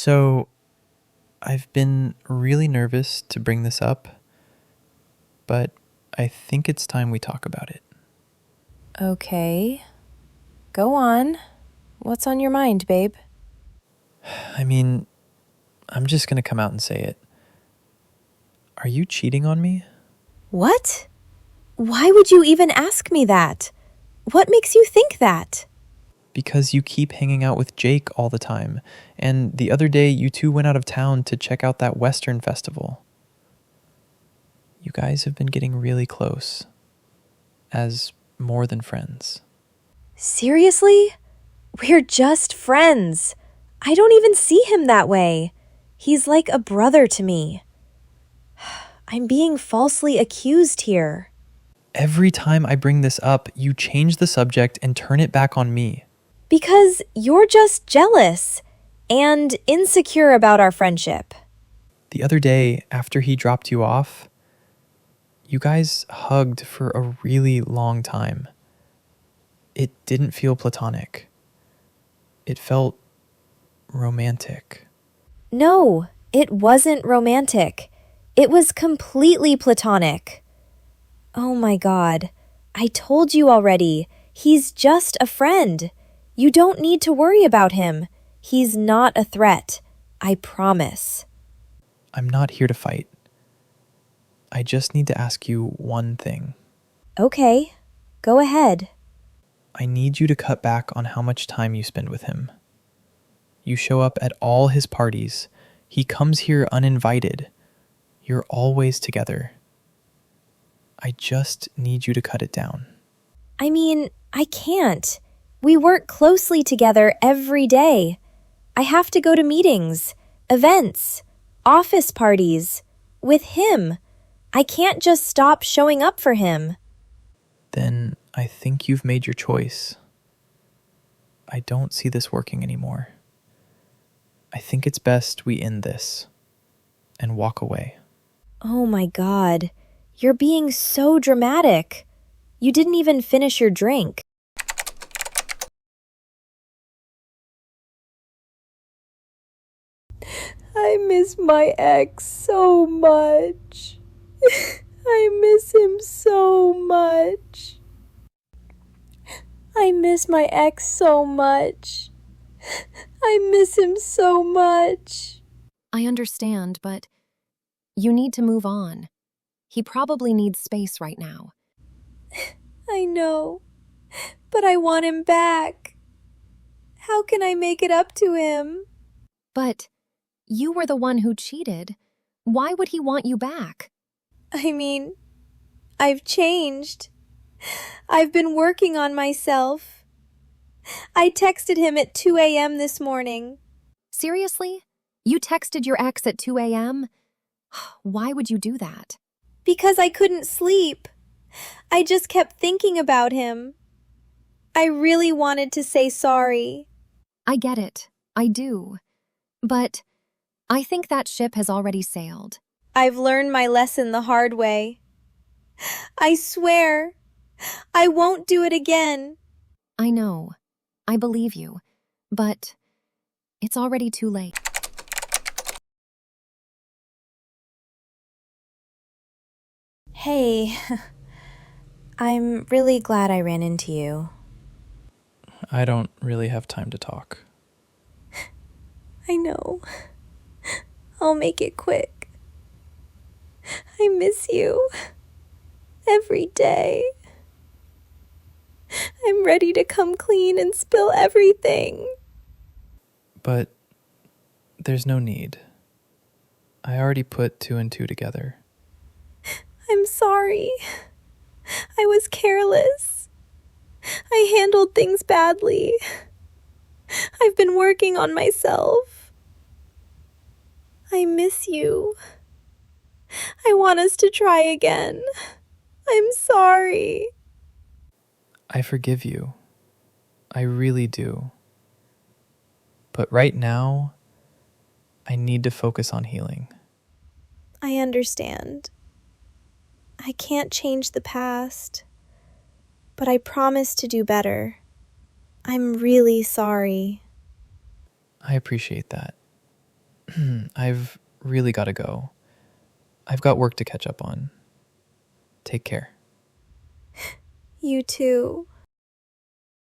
So, I've been really nervous to bring this up, but I think it's time we talk about it. Okay. Go on. What's on your mind, babe? I mean, I'm just gonna come out and say it. Are you cheating on me? What? Why would you even ask me that? What makes you think that? Because you keep hanging out with Jake all the time, and the other day you two went out of town to check out that Western festival. You guys have been getting really close, as more than friends. Seriously? We're just friends. I don't even see him that way. He's like a brother to me. I'm being falsely accused here. Every time I bring this up, you change the subject and turn it back on me. Because you're just jealous and insecure about our friendship. The other day, after he dropped you off, you guys hugged for a really long time. It didn't feel platonic. It felt romantic. No, it wasn't romantic. It was completely platonic. Oh my God. I told you already. He's just a friend. You don't need to worry about him. He's not a threat. I promise. I'm not here to fight. I just need to ask you one thing. Okay, go ahead. I need you to cut back on how much time you spend with him. You show up at all his parties. He comes here uninvited. You're always together. I just need you to cut it down. I mean, I can't. We work closely together every day. I have to go to meetings, events, office parties with him. I can't just stop showing up for him. Then I think you've made your choice. I don't see this working anymore. I think it's best we end this and walk away. Oh my God, you're being so dramatic. You didn't even finish your drink. I miss my ex so much. I miss him so much. I miss my ex so much. I miss him so much. I understand, but you need to move on. He probably needs space right now. I know, but I want him back. How can I make it up to him? But you were the one who cheated. Why would he want you back? I mean, I've changed. I've been working on myself. I texted him at 2 a.m. this morning. Seriously? You texted your ex at 2 a.m.? Why would you do that? Because I couldn't sleep. I just kept thinking about him. I really wanted to say sorry. I get it. I do. But I think that ship has already sailed. I've learned my lesson the hard way. I swear, I won't do it again. I know. I believe you. But it's already too late. Hey, I'm really glad I ran into you. I don't really have time to talk. I know. I'll make it quick. I miss you. Every day. I'm ready to come clean and spill everything. But there's no need. I already put two and two together. I'm sorry. I was careless. I handled things badly. I've been working on myself. I miss you. I want us to try again. I'm sorry. I forgive you. I really do. But right now, I need to focus on healing. I understand. I can't change the past, but I promise to do better. I'm really sorry. I appreciate that. I've really got to go. I've got work to catch up on. Take care. You too.